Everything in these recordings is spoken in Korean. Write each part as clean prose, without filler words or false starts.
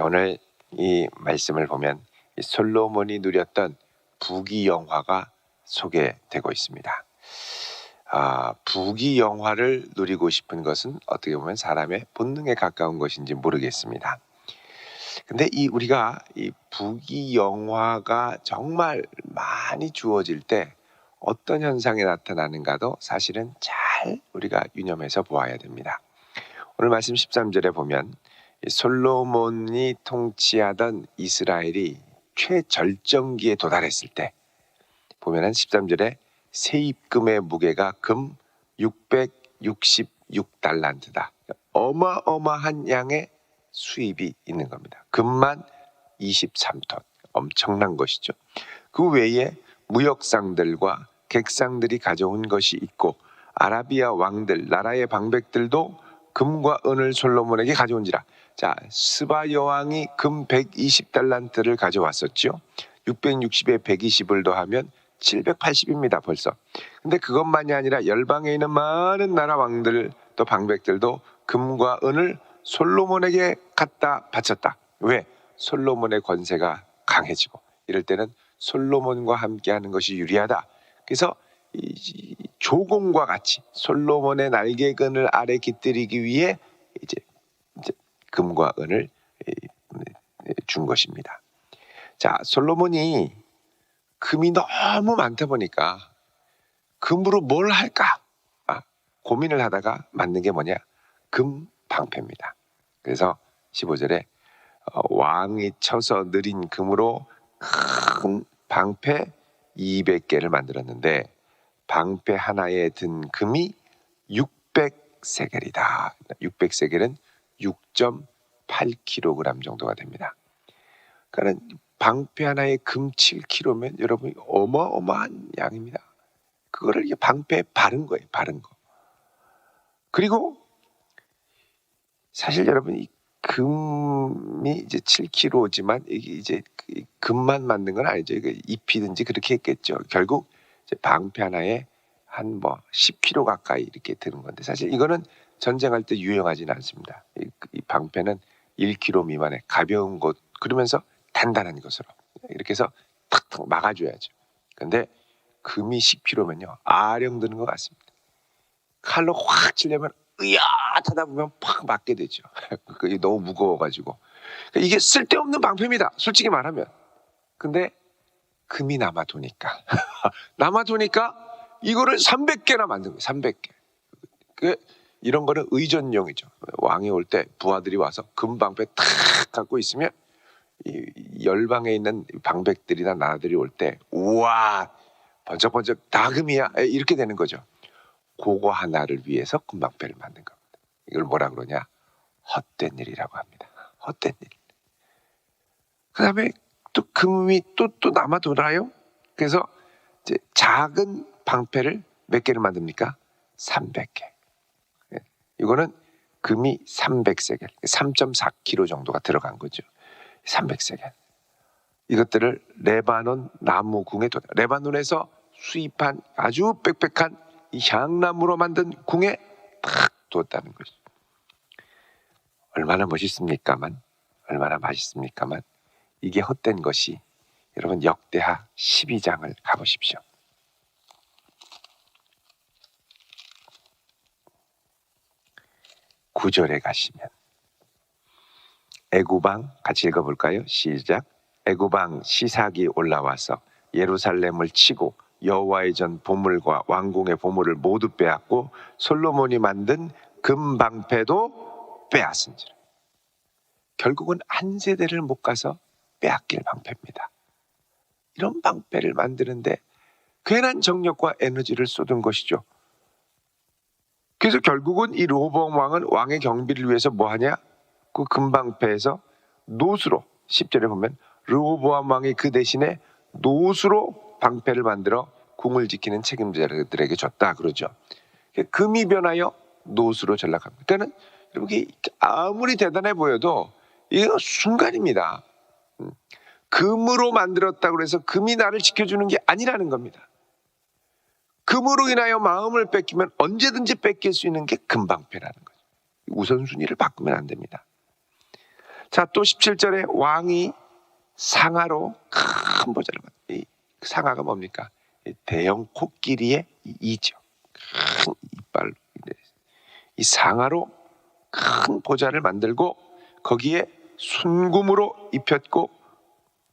오늘 이 말씀을 보면 이 솔로몬이 누렸던 부귀영화가 소개되고 있습니다. 부귀영화를 누리고 싶은 것은 어떻게 보면 사람의 본능에 가까운 것인지 모르겠습니다. 근데 우리가 이 부귀영화가 정말 많이 주어질 때 어떤 현상이 나타나는가도 사실은 잘 우리가 유념해서 보아야 됩니다. 오늘 말씀 13절에 보면 솔로몬이 통치하던 이스라엘이 최절정기에 도달했을 때 보면은 13절에 세입금의 무게가 금 666달란트다. 어마어마한 양의 수입이 있는 겁니다. 금만 23톤. 엄청난 것이죠. 그 외에 무역상들과 객상들이 가져온 것이 있고 아라비아 왕들, 나라의 방백들도 금과 은을 솔로몬에게 가져온지라. 자, 스바 여왕이 금 120달란트를 가져왔었죠. 660에 120을 더하면 780입니다 벌써. 근데 그것만이 아니라 열방에 있는 많은 나라 왕들 또 방백들도 금과 은을 솔로몬에게 갖다 바쳤다. 왜? 솔로몬의 권세가 강해지고 이럴 때는 솔로몬과 함께하는 것이 유리하다. 그래서 이 조공과 같이 솔로몬의 날개근을 아래 깃들이기 위해 이제 금과 은을 준 것입니다. 자, 솔로몬이 금이 너무 많다 보니까 금으로 뭘 할까? 고민을 하다가 만든 게 뭐냐? 금 방패입니다. 그래서 15절에 왕이 쳐서 느린 금으로 큰 방패 200개를 만들었는데 방패 하나에 든 금이 600세겔이다. 600세겔은 6.8kg 정도가 됩니다. 그러니까 방패 하나에 금 7kg면 여러분 어마어마한 양입니다. 그거를 방패에 바른 거예요. 바른 거. 그리고 사실 여러분 이 금이 이제 7kg지만 이게 이제 금만 만든 건 아니죠. 이거 잎이든지 그렇게 했겠죠. 결국 이제 방패 하나에 한 10kg 가까이 이렇게 드는 건데 사실 이거는 전쟁할 때 유용하지는 않습니다. 이 방패는 1kg 미만의 가벼운 것 그러면서 단단한 것으로 이렇게 해서 탁탁 막아줘야죠. 근데 금이 10kg면요 아령 드는 것 같습니다. 칼로 확 치려면 으얏하다 보면 팍 맞게 되죠. 그게 너무 무거워가지고 이게 쓸데없는 방패입니다. 솔직히 말하면. 근데 금이 남아도니까 이거를 300개나 만든 거예요. 300개. 이런 거는 의전용이죠. 왕이 올 때 부하들이 와서 금방패 탁 갖고 있으면 이 열방에 있는 방백들이나 나라들이 올 때 우와 번쩍번쩍 다 금이야 이렇게 되는 거죠. 그거 하나를 위해서 금방패를 만든 겁니다. 이걸 뭐라 그러냐? 헛된 일이라고 합니다. 헛된 일. 그 다음에 또 금이 또 남아 돌아요. 그래서 이제 작은 방패를 몇 개를 만듭니까? 300개. 이거는 금이 300세겔, 3.4kg 정도가 들어간 거죠. 300세겔. 이것들을 레바논 나무궁에 레바논에서 수입한 아주 빽빽한 이 향나무로 만든 궁에 탁 뒀다는 거죠. 얼마나 멋있습니까만, 얼마나 맛있습니까만 이게 헛된 것이 여러분 역대하 12장을 가보십시오. 구절에 가시면 애구방 같이 읽어볼까요? 시작. 애구방 시삭이 올라와서 예루살렘을 치고 여호와의 전 보물과 왕궁의 보물을 모두 빼앗고 솔로몬이 만든 금방패도 빼앗은지라. 결국은 한 세대를 못 가서 빼앗길 방패입니다. 이런 방패를 만드는데 괜한 정력과 에너지를 쏟은 것이죠. 그래서 결국은 이 르호보암 왕은 왕의 경비를 위해서 뭐하냐? 그 금방패에서 노수로 10절에 보면 르호보암 왕이 그 대신에 노수로 방패를 만들어 궁을 지키는 책임자들에게 줬다 그러죠. 금이 변하여 노수로 전락합니다. 그러니까 여러분 아무리 대단해 보여도 이거 순간입니다. 금으로 만들었다고 해서 금이 나를 지켜주는 게 아니라는 겁니다. 금으로 인하여 마음을 뺏기면 언제든지 뺏길 수 있는 게 금방패라는 거죠. 우선순위를 바꾸면 안 됩니다. 자, 또 17절에 왕이 상아로 큰 보좌를 받. 이 상아가 뭡니까? 대형 코끼리의 이죠. 큰 이빨로. 이 상아로 큰 보좌를 만들고 거기에 순금으로 입혔고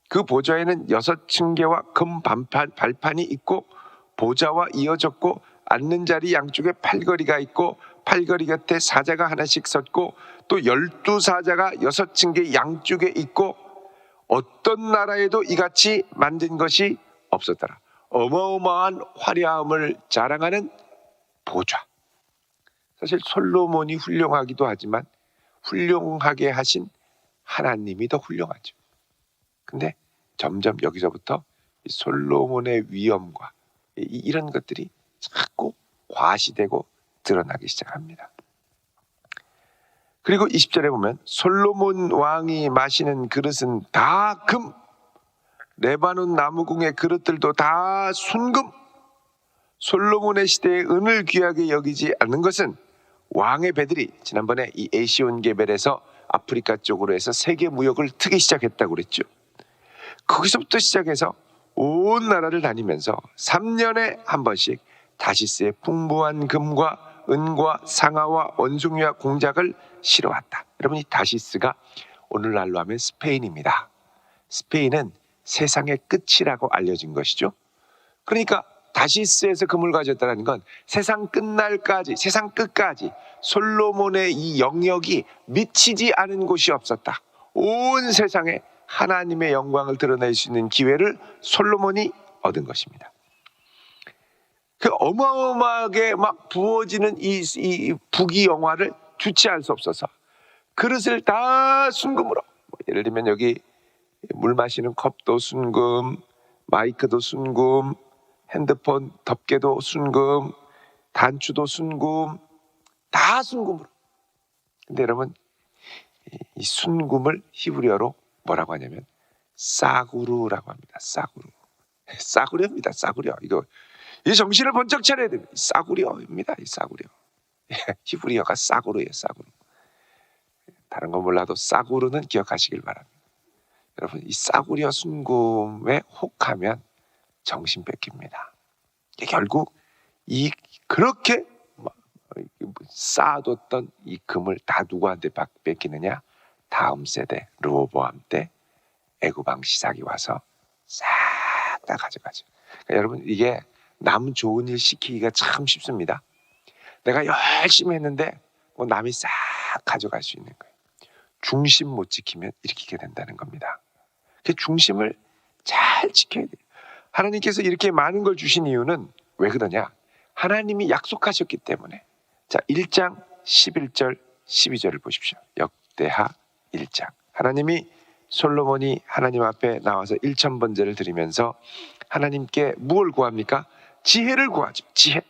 그 보좌에는 6층계와 금 발판이 있고 보좌와 이어졌고 앉는 자리 양쪽에 팔걸이가 있고 팔걸이 곁에 사자가 하나씩 섰고 또 12사자가 6층계 양쪽에 있고 어떤 나라에도 이같이 만든 것이 없었더라. 어마어마한 화려함을 자랑하는 보좌. 사실 솔로몬이 훌륭하기도 하지만 훌륭하게 하신 하나님이 더 훌륭하죠. 근데 점점 여기서부터 솔로몬의 위엄과 이런 것들이 자꾸 과시되고 드러나기 시작합니다. 그리고 20절에 보면 솔로몬 왕이 마시는 그릇은 다 금, 레바논 나무궁의 그릇들도 다 순금. 솔로몬의 시대에 은을 귀하게 여기지 않는 것은 왕의 배들이 지난번에 이 에시온게벨에서 아프리카 쪽으로 해서 세계 무역을 트기 시작했다고 그랬죠. 거기서부터 시작해서 온 나라를 다니면서 3년에 한 번씩 다시스의 풍부한 금과 은과 상아와 원숭이와 공작을 실어왔다. 여러분, 이 다시스가 오늘날로 하면 스페인입니다. 스페인은 세상의 끝이라고 알려진 것이죠. 그러니까 다시스에서 금을 가졌다는 건 세상 끝날까지, 세상 끝까지 솔로몬의 이 영역이 미치지 않은 곳이 없었다. 온 세상에 하나님의 영광을 드러낼 수 있는 기회를 솔로몬이 얻은 것입니다. 그 어마어마하게 막 부어지는 이 부귀영화를 주체할 수 없어서 그릇을 다 순금으로, 예를 들면 여기 물 마시는 컵도 순금, 마이크도 순금, 핸드폰 덮개도 순금, 단추도 순금, 다 순금으로. 근데 여러분, 이 순금을 히브리어로 뭐라고 하냐면 싸구르라고 합니다. 싸구르. 싸구려입니다. 싸구려. 이 정신을 번쩍 차려야 됩니다. 싸구려입니다. 이 싸구려. 히브리어가 싸구르예요. 싸구르. 다른 건 몰라도 싸구르는 기억하시길 바랍니다. 여러분, 이 싸구려 순금에 혹하면 정신 뺏깁니다. 결국 그렇게 쌓아뒀던 이 금을 다 누구한테 뺏기느냐? 다음 세대 르호보암 때 애굽 왕 시삭이 와서 싹 다 가져가죠. 그러니까 여러분, 이게 남 좋은 일 시키기가 참 쉽습니다. 내가 열심히 했는데 뭐 남이 싹 가져갈 수 있는 거예요. 중심 못 지키면 이렇게 된다는 겁니다. 그 중심을 잘 지켜야 돼요. 하나님께서 이렇게 많은 걸 주신 이유는 왜 그러냐? 하나님이 약속하셨기 때문에. 자, 1장 11절 12절을 보십시오. 역대하 1장. 하나님이 솔로몬이 하나님 앞에 나와서 1000번제를 드리면서 하나님께 무엇을 구합니까? 지혜를 구하죠. 지혜.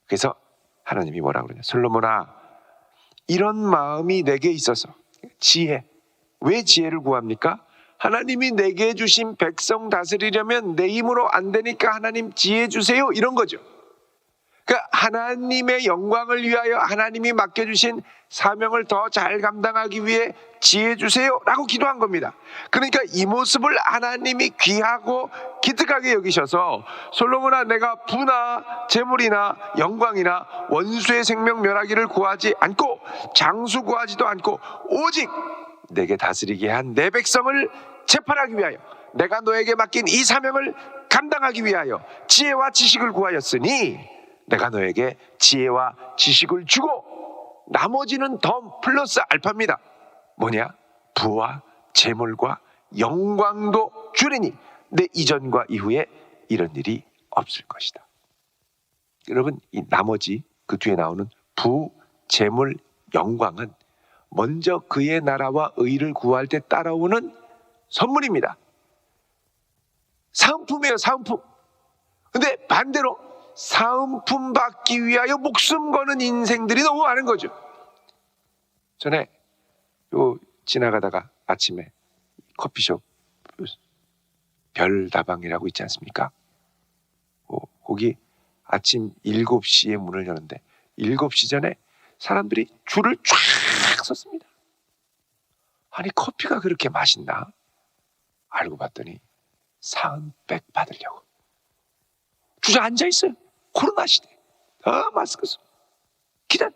그래서 하나님이 뭐라고 그러냐? 솔로몬아, 이런 마음이 내게 있어서 지혜. 왜 지혜를 구합니까? 하나님이 내게 주신 백성 다스리려면 내 힘으로 안 되니까 하나님 지혜 주세요, 이런 거죠. 그러니까 하나님의 영광을 위하여 하나님이 맡겨주신 사명을 더 잘 감당하기 위해 지혜 주세요 라고 기도한 겁니다. 그러니까 이 모습을 하나님이 귀하고 기특하게 여기셔서 솔로몬아, 내가 부나 재물이나 영광이나 원수의 생명 멸하기를 구하지 않고 장수 구하지도 않고 오직 내게 다스리게 한 내 백성을 재판하기 위하여 내가 너에게 맡긴 이 사명을 감당하기 위하여 지혜와 지식을 구하였으니 내가 너에게 지혜와 지식을 주고 나머지는 더 플러스 알파입니다. 뭐냐? 부와 재물과 영광도 주리니 내 이전과 이후에 이런 일이 없을 것이다. 여러분, 이 나머지 그 뒤에 나오는 부, 재물, 영광은 먼저 그의 나라와 의를 구할 때 따라오는 선물입니다. 사은품이에요, 사은품. 근데 반대로 사은품 받기 위하여 목숨 거는 인생들이 너무 많은 거죠. 전에 지나가다가 아침에 커피숍 별다방이라고 있지 않습니까? 거기 아침 7시에 문을 여는데 7시 전에 사람들이 줄을 쫙 섰습니다. 아니 커피가 그렇게 맛있나? 알고 봤더니 사은백 받으려고 주저앉아 있어요. 코로나 시대. 마스크 써. 기다려.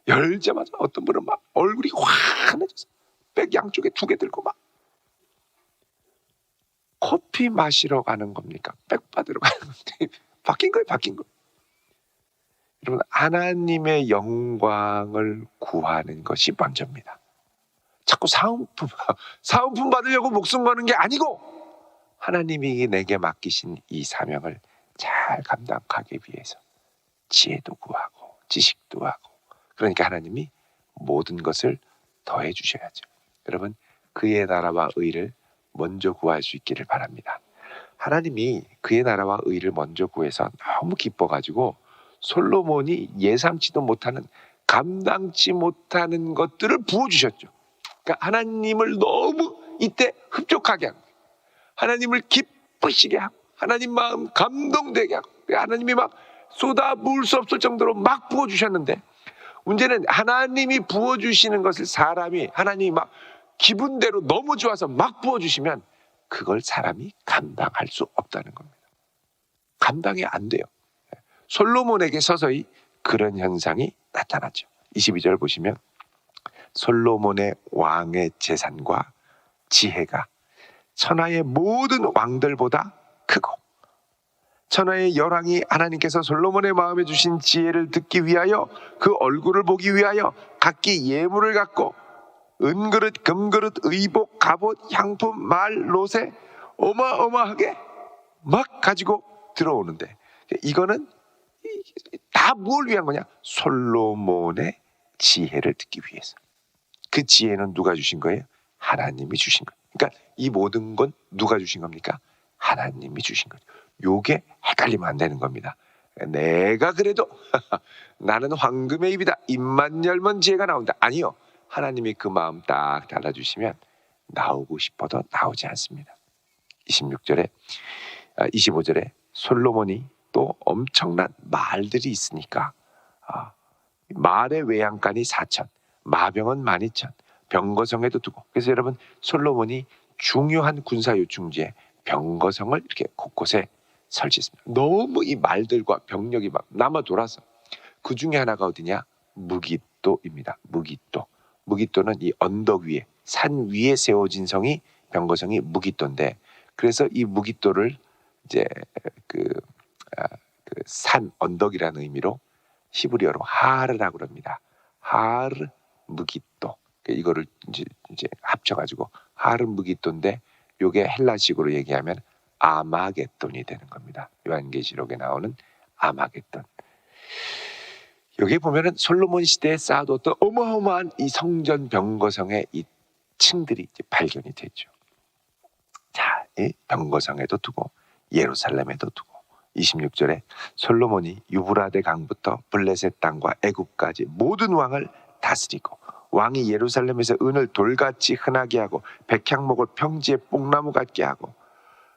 열자마자 어떤 분은 막 얼굴이 환해져서 백 양쪽에 2개 들고 막 커피 마시러 가는 겁니까? 백 받으러 가는 겁니까? 바뀐 거예요. 여러분, 하나님의 영광을 구하는 것이 먼저입니다. 자꾸 사은품 받으려고 목숨 거는 게 아니고 하나님이 내게 맡기신 이 사명을 잘 감당하기 위해서 지혜도 구하고 지식도 하고, 그러니까 하나님이 모든 것을 더해 주셔야죠. 여러분, 그의 나라와 의를 먼저 구할 수 있기를 바랍니다. 하나님이 그의 나라와 의를 먼저 구해서 너무 기뻐가지고 솔로몬이 예상치도 못하는, 감당치 못하는 것들을 부어주셨죠. 그러니까 하나님을 너무 이때 흡족하게 하고, 하나님을 기쁘시게 하고, 하나님 마음 감동되게 하고, 하나님이 막 쏟아부을 수 없을 정도로 막 부어주셨는데, 문제는 하나님이 부어주시는 것을 사람이, 하나님이 막 기분대로 너무 좋아서 막 부어주시면 그걸 사람이 감당할 수 없다는 겁니다. 감당이 안 돼요. 솔로몬에게 서서히 그런 현상이 나타나죠. 22절 보시면 솔로몬의 왕의 재산과 지혜가 천하의 모든 왕들보다 크고, 천하의 열왕이 하나님께서 솔로몬의 마음에 주신 지혜를 듣기 위하여 그 얼굴을 보기 위하여 각기 예물을 갖고 은그릇, 금그릇, 의복, 갑옷, 향품, 말, 노새 어마어마하게 막 가지고 들어오는데, 이거는 다 뭘 위한 거냐? 솔로몬의 지혜를 듣기 위해서. 그 지혜는 누가 주신 거예요? 하나님이 주신 거예요. 그러니까 이 모든 건 누가 주신 겁니까? 하나님이 주신 거예요. 요게 헷갈리면 안 되는 겁니다. 내가 그래도 나는 황금의 입이다, 입만 열면 지혜가 나온다. 아니요, 하나님이 그 마음 딱 달아주시면 나오고 싶어도 나오지 않습니다. 25절에 솔로몬이 또 엄청난 말들이 있으니까 말의 외양간이 4천, 마병은 12,000, 병거성에도 두고. 그래서 여러분, 솔로몬이 중요한 군사 요충지에 병거성을 이렇게 곳곳에 설치했습니다. 너무 이 말들과 병력이 막 남아 돌아서, 그 중에 하나가 어디냐? 무깃도입니다. 무깃도는 이 언덕 위에, 산 위에 세워진 성이, 병거성이 무깃도인데, 그래서 이 무깃도를 이제 산, 언덕이라는 의미로 히브리어로 하르라고 합니다. 하르 무깃도. 이거를 이제 합쳐가지고 하르 무깃도인데, 요게 헬라식으로 얘기하면 아마겟돈이 되는 겁니다. 요한계시록에 나오는 아마겟돈. 여기 보면은 솔로몬 시대에 쌓아뒀던 어마어마한 이 성전 병거성의 이 층들이 이제 발견이 되죠. 자, 이 병거성에도 두고 예루살렘에도 두고. 26절에 솔로몬이 유브라데 강부터 블레셋 땅과 애굽까지 모든 왕을 다스리고, 왕이 예루살렘에서 은을 돌같이 흔하게 하고 백향목을 평지의 뽕나무 같게 하고.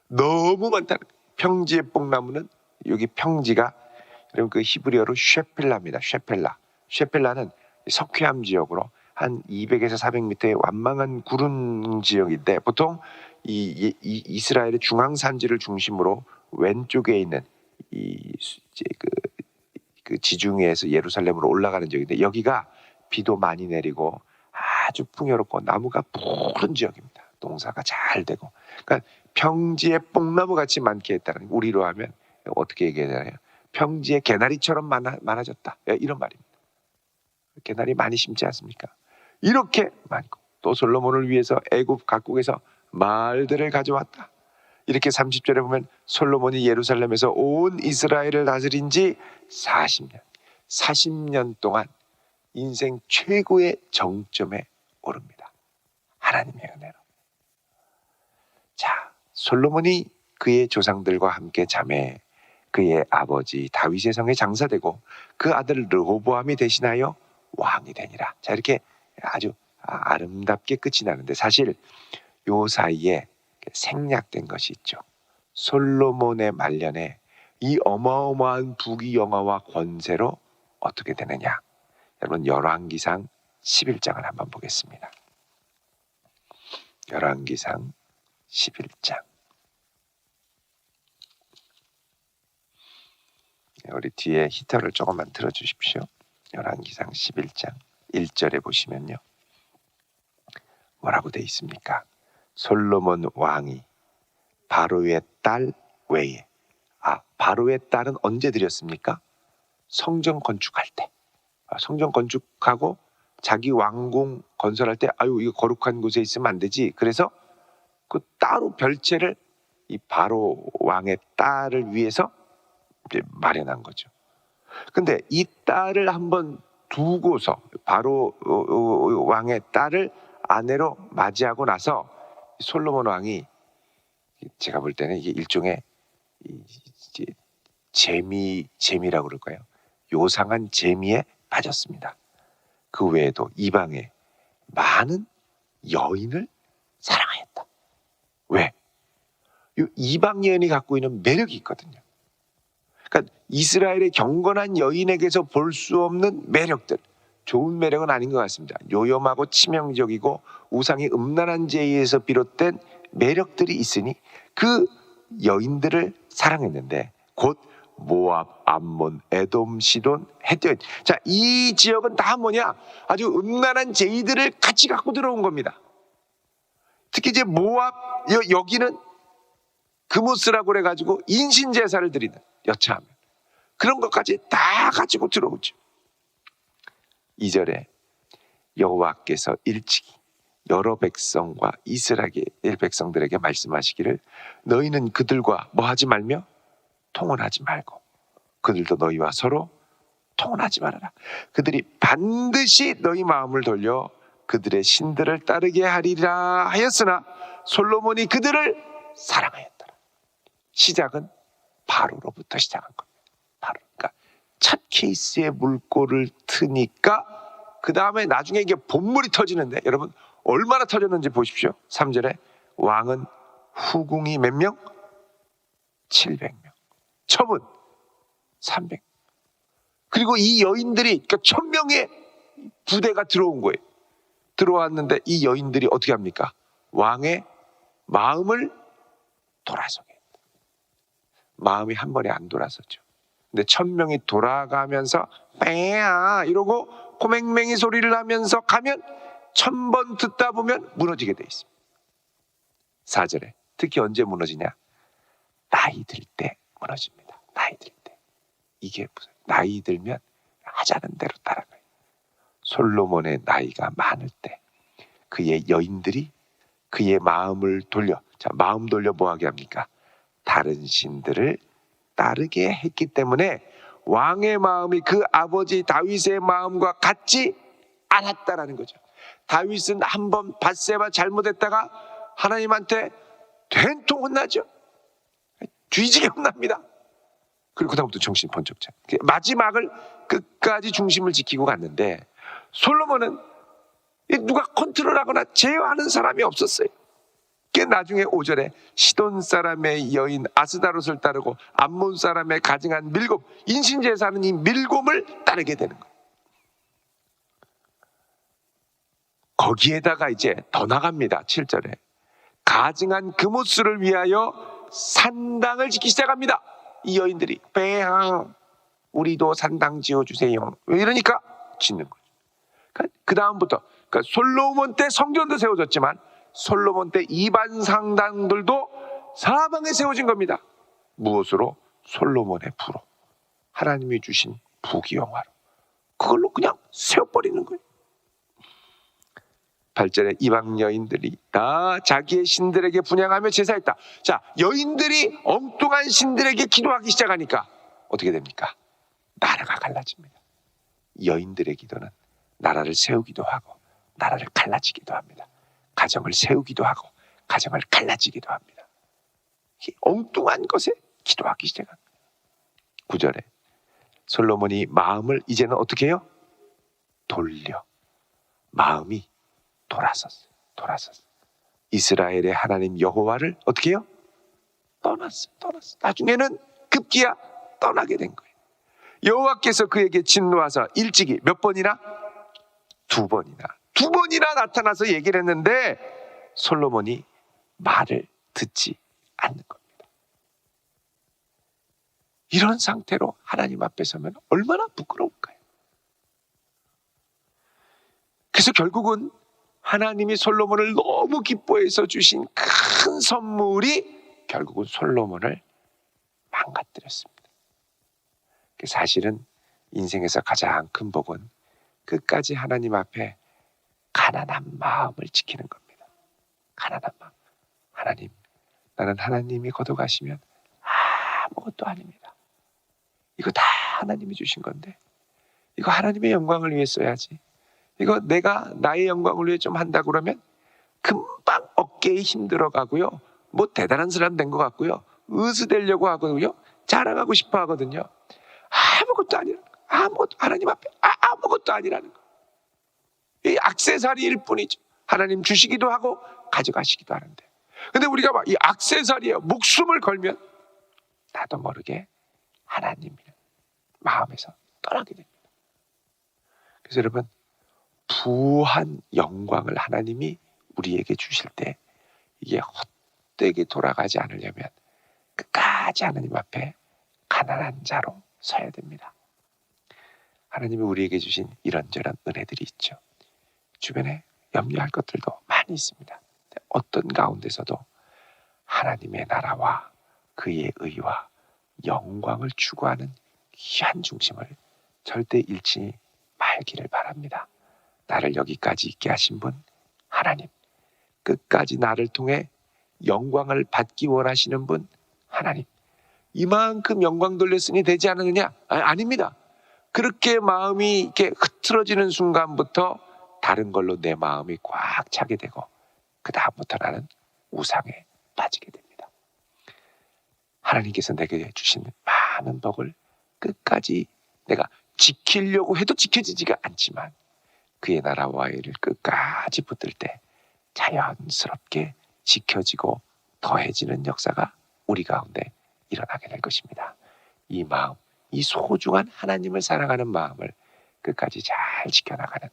너무 많다는 거예요. 평지의 뽕나무는, 여기 평지가 여러분 그 히브리어로 쉐펠라입니다. 쉐펠라는 석회암 지역으로 한 200에서 400m의 완망한 구름 지역인데, 보통 이 이스라엘의 중앙산지를 중심으로 왼쪽에 있는 그 지중해에서 예루살렘으로 올라가는 지역인데, 여기가 비도 많이 내리고 아주 풍요롭고 나무가 푸른 지역입니다. 농사가 잘 되고. 그러니까 평지에 뽕나무 같이 많게 했다는, 우리로 하면 어떻게 얘기하잖아요. 평지에 개나리처럼 많아졌다, 이런 말입니다. 개나리 많이 심지 않습니까? 이렇게 많고, 또 솔로몬을 위해서 애굽 각국에서 말들을 가져왔다. 이렇게 30절에 보면 솔로몬이 예루살렘에서 온 이스라엘을 다스린 지 40년 동안 인생 최고의 정점에 오릅니다. 하나님의 은혜로. 자, 솔로몬이 그의 조상들과 함께 잠에 그의 아버지 다윗의 성에 장사되고, 그 아들 르호보암이 대신하여 왕이 되니라. 자, 이렇게 아주 아름답게 끝이 나는데, 사실 요 사이에 생략된 것이 있죠. 솔로몬의 말년에 이 어마어마한 부귀영화와 권세로 어떻게 되느냐. 여러분, 열왕기상 11장을 한번 보겠습니다. 열왕기상 11장. 우리 뒤에 히터를 조금만 틀어주십시오. 열왕기상 11장 1절에 보시면요, 뭐라고 되어 있습니까? 솔로몬 왕이 바로의 딸 외에, 바로의 딸은 언제 드렸습니까? 성전 건축할 때. 성전 건축하고 자기 왕궁 건설할 때, 이거 거룩한 곳에 있으면 안 되지. 그래서 그 따로 별채를 이 바로 왕의 딸을 위해서 이제 마련한 거죠. 근데 이 딸을 한번 두고서 바로 왕의 딸을 아내로 맞이하고 나서 솔로몬 왕이, 제가 볼 때는 이게 일종의 재미라고 그럴까요? 요상한 재미에 빠졌습니다. 그 외에도 이방에 많은 여인을 사랑하였다. 왜? 이 이방 여인이 갖고 있는 매력이 있거든요. 그러니까 이스라엘의 경건한 여인에게서 볼 수 없는 매력들, 좋은 매력은 아닌 것 같습니다. 요염하고 치명적이고 우상이 음란한 죄에서 비롯된 매력들이 있으니 그 여인들을 사랑했는데, 곧 모압, 암몬, 에돔, 시돈, 헷. 자, 이 지역은 다 뭐냐? 아주 음란한 죄들을 같이 갖고 들어온 겁니다. 특히 이제 모압, 여기는 그모스라고 그래가지고 인신 제사를 드리는, 여차하면 그런 것까지 다 가지고 들어오죠. 2절에 여호와께서 일찍이 여러 백성과 이스라엘 백성들에게 말씀하시기를, 너희는 그들과 뭐 하지 말며 통혼하지 말고 그들도 너희와 서로 통혼하지 말아라. 그들이 반드시 너희 마음을 돌려 그들의 신들을 따르게 하리라 하였으나 솔로몬이 그들을 사랑하였더라. 시작은 바로로부터 시작한 겁니다. 바로. 그러니까 첫 케이스의 물꼬를 트니까 그 다음에 나중에 이게 본물이 터지는데, 여러분 얼마나 터졌는지 보십시오. 3절에 왕은 후궁이 몇 명? 700명. 첩은 300명. 그리고 이 여인들이, 그러니까 1000명의 부대가 들어온 거예요. 들어왔는데 이 여인들이 어떻게 합니까? 왕의 마음을 돌아서게 했다. 마음이 한 번에 안 돌아섰죠. 근데 1000명이 돌아가면서 빼야 이러고 코맹맹이 소리를 하면서 가면 1000번 듣다 보면 무너지게 돼 있습니다. 4절에 특히 언제 무너지냐? 나이 들 때 무너집니다. 나이 들 때. 이게 무슨, 나이 들면 하자는 대로 따라가요. 솔로몬의 나이가 많을 때 그의 여인들이 그의 마음을 돌려, 자, 마음 돌려 뭐하게 합니까? 다른 신들을 따르게 했기 때문에 왕의 마음이 그 아버지 다윗의 마음과 같지 않았다라는 거죠. 다윗은 한번 밧세바 잘못했다가 하나님한테 된통 혼나죠. 뒤지게 혼납니다. 그리고 그다음부터 정신 번쩍 차요. 마지막을 끝까지 중심을 지키고 갔는데, 솔로몬은 누가 컨트롤하거나 제어하는 사람이 없었어요. 그 나중에 5절에 시돈 사람의 여인 아스다롯을 따르고 암몬 사람의 가증한 밀곰, 인신제사는 이 밀곰을 따르게 되는 거예요. 거기에다가 이제 더 나갑니다. 7절에 가증한 그모스를 위하여 산당을 짓기 시작합니다. 이 여인들이 배양, 우리도 산당 지어주세요. 이러니까 짓는 거예요. 그 다음부터, 그러니까 솔로몬 때 성전도 세워졌지만 솔로몬 때 이반 상당들도 사방에 세워진 겁니다. 무엇으로? 솔로몬의 부로, 하나님이 주신 부귀영화로 그걸로 그냥 세워버리는 거예요. 8절에 이방 여인들이 다 자기의 신들에게 분향하며 제사했다. 자, 여인들이 엉뚱한 신들에게 기도하기 시작하니까 어떻게 됩니까? 나라가 갈라집니다. 여인들의 기도는 나라를 세우기도 하고 나라를 갈라지기도 합니다. 가정을 세우기도 하고 가정을 갈라지기도 합니다. 엉뚱한 것에 기도하기 시작합니다. 9절에 솔로몬이 마음을 이제는 어떻게 해요? 돌려. 마음이 돌아섰어요. 이스라엘의 하나님 여호와를 어떻게 해요? 떠났어요. 나중에는 급기야 떠나게 된 거예요. 여호와께서 그에게 진노하사 일찍이 몇 번이나? 두 번이나 나타나서 얘기를 했는데 솔로몬이 말을 듣지 않는 겁니다. 이런 상태로 하나님 앞에 서면 얼마나 부끄러울까요? 그래서 결국은 하나님이 솔로몬을 너무 기뻐해서 주신 큰 선물이 결국은 솔로몬을 망가뜨렸습니다. 사실은 인생에서 가장 큰 복은 끝까지 하나님 앞에 가난한 마음을 지키는 겁니다. 가난한 마음. 하나님, 나는 하나님이 거둬가시면 아무것도 아닙니다. 이거 다 하나님이 주신 건데 이거 하나님의 영광을 위해 써야지. 이거 내가 나의 영광을 위해 좀 한다 그러면 금방 어깨에 힘 들어가고요. 뭐 대단한 사람 된 것 같고요. 으스대려고 하고요. 자랑하고 싶어 하거든요. 아무것도 아니라는 거. 아무것도 하나님 앞에 아무것도 아니라는 거. 이 액세서리일 뿐이죠. 하나님 주시기도 하고 가져가시기도 하는데. 근데 우리가 막 이 액세서리에 목숨을 걸면 나도 모르게 하나님을 마음에서 떠나게 됩니다. 그래서 여러분, 부한 영광을 하나님이 우리에게 주실 때 이게 헛되게 돌아가지 않으려면 끝까지 하나님 앞에 가난한 자로 서야 됩니다. 하나님이 우리에게 주신 이런저런 은혜들이 있죠. 주변에 염려할 것들도 많이 있습니다. 어떤 가운데서도 하나님의 나라와 그의 의와 영광을 추구하는 귀한 중심을 절대 잃지 말기를 바랍니다. 나를 여기까지 있게 하신 분 하나님, 끝까지 나를 통해 영광을 받기 원하시는 분 하나님, 이만큼 영광 돌렸으니 되지 않느냐? 아닙니다. 그렇게 마음이 이렇게 흐트러지는 순간부터 다른 걸로 내 마음이 꽉 차게 되고 그 다음부터 나는 우상에 빠지게 됩니다. 하나님께서 내게 주신 많은 복을 끝까지 내가 지키려고 해도 지켜지지가 않지만 그의 나라와의 일을 끝까지 붙들 때 자연스럽게 지켜지고 더해지는 역사가 우리 가운데 일어나게 될 것입니다. 이 마음, 이 소중한 하나님을 사랑하는 마음을 끝까지 잘 지켜나가는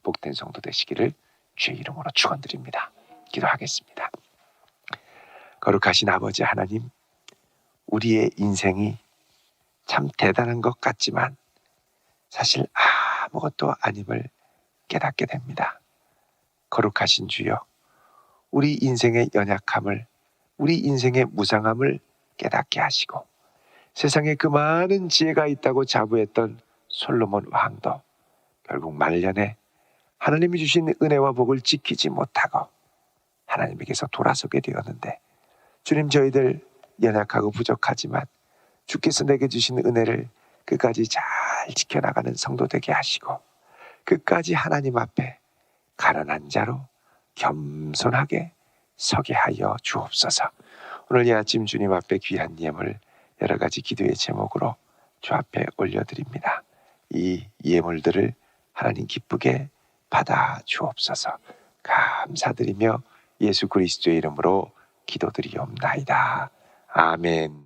복된 성도 되시기를 주의 이름으로 축원드립니다. 기도하겠습니다. 거룩하신 아버지 하나님, 우리의 인생이 참 대단한 것 같지만 사실 아무것도 아님을 깨닫게 됩니다. 거룩하신 주여, 우리 인생의 연약함을, 우리 인생의 무상함을 깨닫게 하시고 세상에 그 많은 지혜가 있다고 자부했던 솔로몬 왕도 결국 말년에 하나님이 주신 은혜와 복을 지키지 못하고 하나님에게서 돌아서게 되었는데, 주님, 저희들 연약하고 부족하지만 주께서 내게 주신 은혜를 끝까지 잘 지켜나가는 성도 되게 하시고 끝까지 하나님 앞에 가난한 자로 겸손하게 서게 하여 주옵소서. 오늘 이 아침 주님 앞에 귀한 예물 여러 가지 기도의 제목으로 주 앞에 올려드립니다. 이 예물들을 하나님 기쁘게 받아 주옵소서. 감사드리며 예수 그리스도의 이름으로 기도드리옵나이다. 아멘.